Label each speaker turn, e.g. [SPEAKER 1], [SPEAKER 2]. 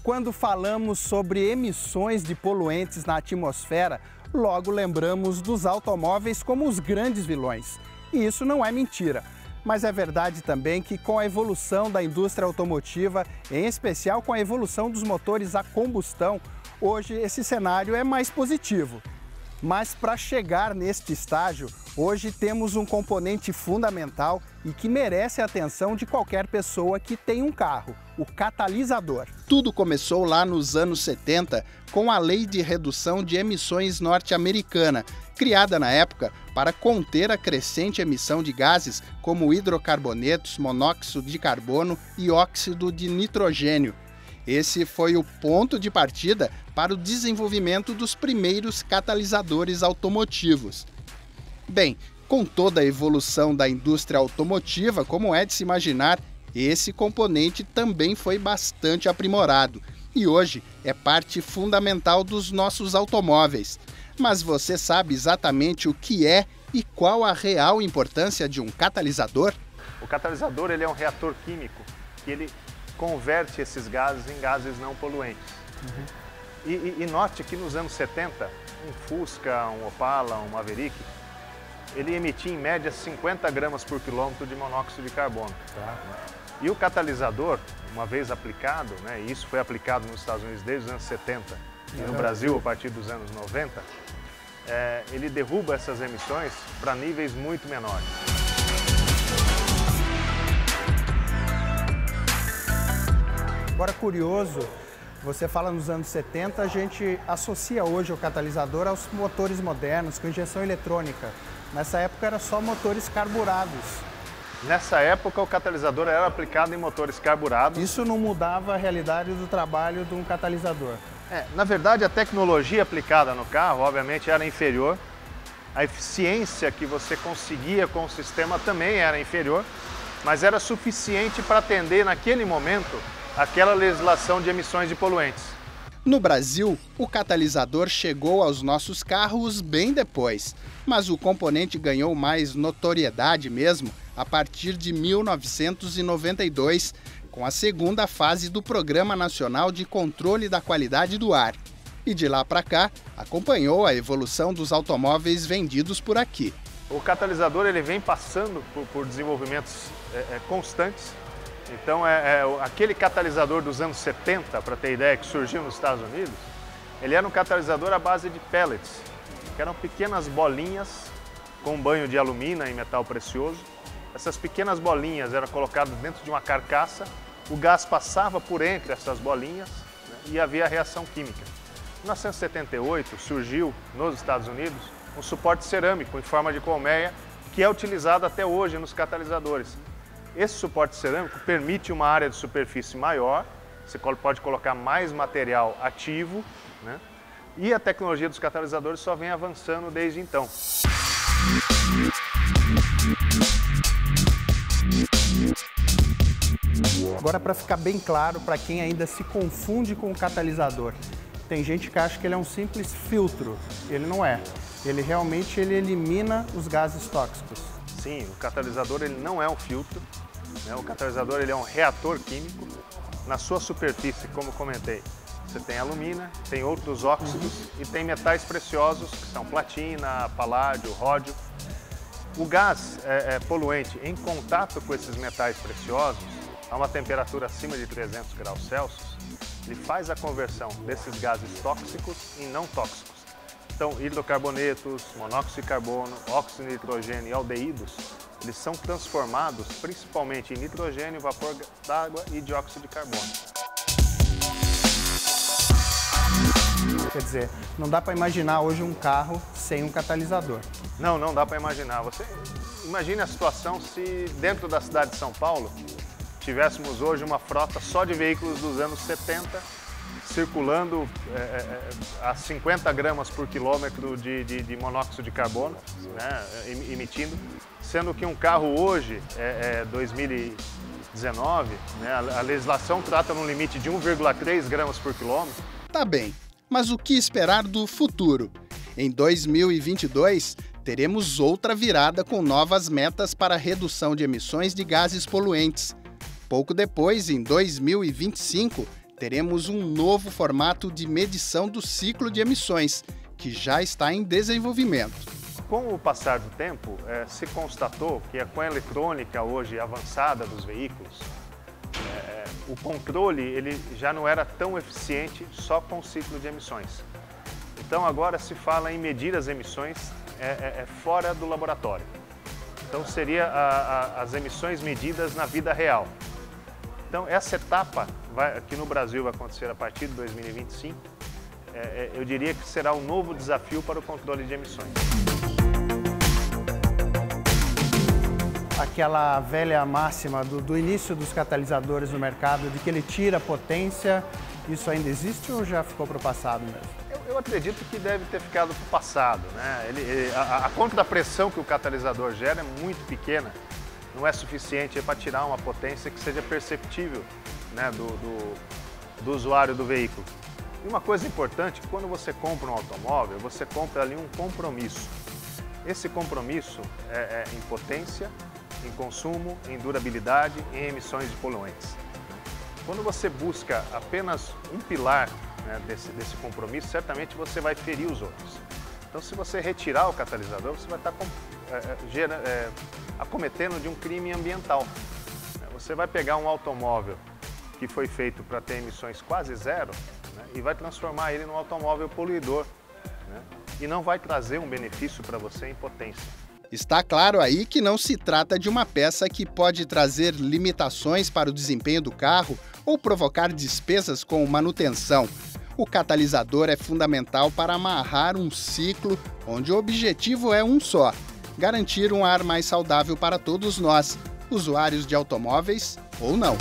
[SPEAKER 1] Quando falamos sobre emissões de poluentes na atmosfera, logo lembramos dos automóveis como os grandes vilões. E isso não é mentira. Mas é verdade também que com a evolução da indústria automotiva, em especial com a evolução dos motores a combustão, hoje esse cenário é mais positivo. Mas para chegar neste estágio, hoje temos um componente fundamental e que merece a atenção de qualquer pessoa que tem um carro, o catalisador.
[SPEAKER 2] Tudo começou lá nos anos 70 com a Lei de Redução de Emissões norte-americana, criada na época para conter a crescente emissão de gases como hidrocarbonetos, monóxido de carbono e óxido de nitrogênio. Esse foi o ponto de partida para o desenvolvimento dos primeiros catalisadores automotivos. Bem, com toda a evolução da indústria automotiva, como é de se imaginar, esse componente também foi bastante aprimorado e hoje é parte fundamental dos nossos automóveis. Mas você sabe exatamente o que é e qual a real importância de um catalisador?
[SPEAKER 3] O catalisador ele é um reator químico que ele converte esses gases em gases não poluentes. E note que nos anos 70, um Fusca, um Opala, um Maverick, ele emitia em média 50 gramas por quilômetro de monóxido de carbono. E o catalisador, uma vez aplicado, e isso foi aplicado nos Estados Unidos desde os anos 70 e no Brasil a partir dos anos 90, ele derruba essas emissões para níveis muito menores.
[SPEAKER 1] Agora, curioso, você fala nos anos 70, a gente associa hoje o catalisador aos motores modernos com injeção eletrônica. Nessa época era só motores carburados.
[SPEAKER 3] Nessa época o catalisador era aplicado em motores carburados.
[SPEAKER 1] Isso não mudava a realidade do trabalho de um catalisador.
[SPEAKER 3] Na verdade a tecnologia aplicada no carro obviamente era inferior. A eficiência que você conseguia com o sistema também era inferior, mas era suficiente para atender naquele momento aquela legislação de emissões de poluentes.
[SPEAKER 2] No Brasil, o catalisador chegou aos nossos carros bem depois, mas o componente ganhou mais notoriedade mesmo a partir de 1992, com a segunda fase do Programa Nacional de Controle da Qualidade do Ar. E de lá para cá, acompanhou a evolução dos automóveis vendidos por aqui.
[SPEAKER 3] O catalisador ele vem passando por desenvolvimentos constantes. Então, aquele catalisador dos anos 70, para ter ideia, que surgiu nos Estados Unidos, ele era um catalisador à base de pellets, que eram pequenas bolinhas com banho de alumina e metal precioso. Essas pequenas bolinhas eram colocadas dentro de uma carcaça, o gás passava por entre essas bolinhas e havia a reação química. Em 1978, surgiu nos Estados Unidos um suporte cerâmico em forma de colmeia, que é utilizado até hoje nos catalisadores. Esse suporte cerâmico permite uma área de superfície maior, você pode colocar mais material ativo, e a tecnologia dos catalisadores só vem avançando desde então.
[SPEAKER 1] Agora, para ficar bem claro para quem ainda se confunde com o catalisador, tem gente que acha que ele é um simples filtro. Ele não é. Ele realmente elimina os gases tóxicos.
[SPEAKER 3] Sim, o catalisador ele não é um filtro. O catalisador ele é um reator químico. Na sua superfície, como comentei, você tem alumina, tem outros óxidos e tem metais preciosos, que são platina, paládio, ródio. O gás poluente em contato com esses metais preciosos, a uma temperatura acima de 300 graus Celsius, ele faz a conversão desses gases tóxicos em não tóxicos. Então, hidrocarbonetos, monóxido de carbono, óxido de nitrogênio e aldeídos, eles são transformados principalmente em nitrogênio, vapor d'água e dióxido de carbono.
[SPEAKER 1] Quer dizer, não dá para imaginar hoje um carro sem um catalisador.
[SPEAKER 3] Não dá para imaginar. Você imagine a situação se dentro da cidade de São Paulo tivéssemos hoje uma frota só de veículos dos anos 70 circulando a 50 gramas por quilômetro de monóxido de carbono, emitindo, sendo que um carro hoje, 2019, a legislação trata num limite de 1,3 gramas por quilômetro.
[SPEAKER 2] Tá bem, mas o que esperar do futuro? Em 2022, teremos outra virada com novas metas para a redução de emissões de gases poluentes. Pouco depois, em 2025, teremos um novo formato de medição do ciclo de emissões, que já está em desenvolvimento.
[SPEAKER 3] Com o passar do tempo, se constatou que com a eletrônica hoje avançada dos veículos, o controle ele já não era tão eficiente só com o ciclo de emissões. Então agora se fala em medir as emissões fora do laboratório. Então seria as emissões medidas na vida real. Então essa etapa aqui no Brasil vai acontecer a partir de 2025. Eu diria que será um novo desafio para o controle de emissões.
[SPEAKER 1] Aquela velha máxima do início dos catalisadores no mercado, de que ele tira potência, isso ainda existe ou já ficou para o passado mesmo?
[SPEAKER 3] Eu acredito que deve ter ficado para o passado, né? A contrapressão que o catalisador gera é muito pequena, não é suficiente para tirar uma potência que seja perceptível, né, do usuário do veículo. E uma coisa importante, quando você compra um automóvel, você compra ali um compromisso. Esse compromisso é em potência, em consumo, em durabilidade e em emissões de poluentes. Quando você busca apenas um pilar, né, desse compromisso, certamente você vai ferir os outros. Então, se você retirar o catalisador, você vai estar acometendo de um crime ambiental. Você vai pegar um automóvel que foi feito para ter emissões quase zero, né, e vai transformar ele num automóvel poluidor, né, e não vai trazer um benefício para você em potência.
[SPEAKER 2] Está claro aí que não se trata de uma peça que pode trazer limitações para o desempenho do carro ou provocar despesas com manutenção. O catalisador é fundamental para amarrar um ciclo onde o objetivo é um só: garantir um ar mais saudável para todos nós, usuários de automóveis ou não.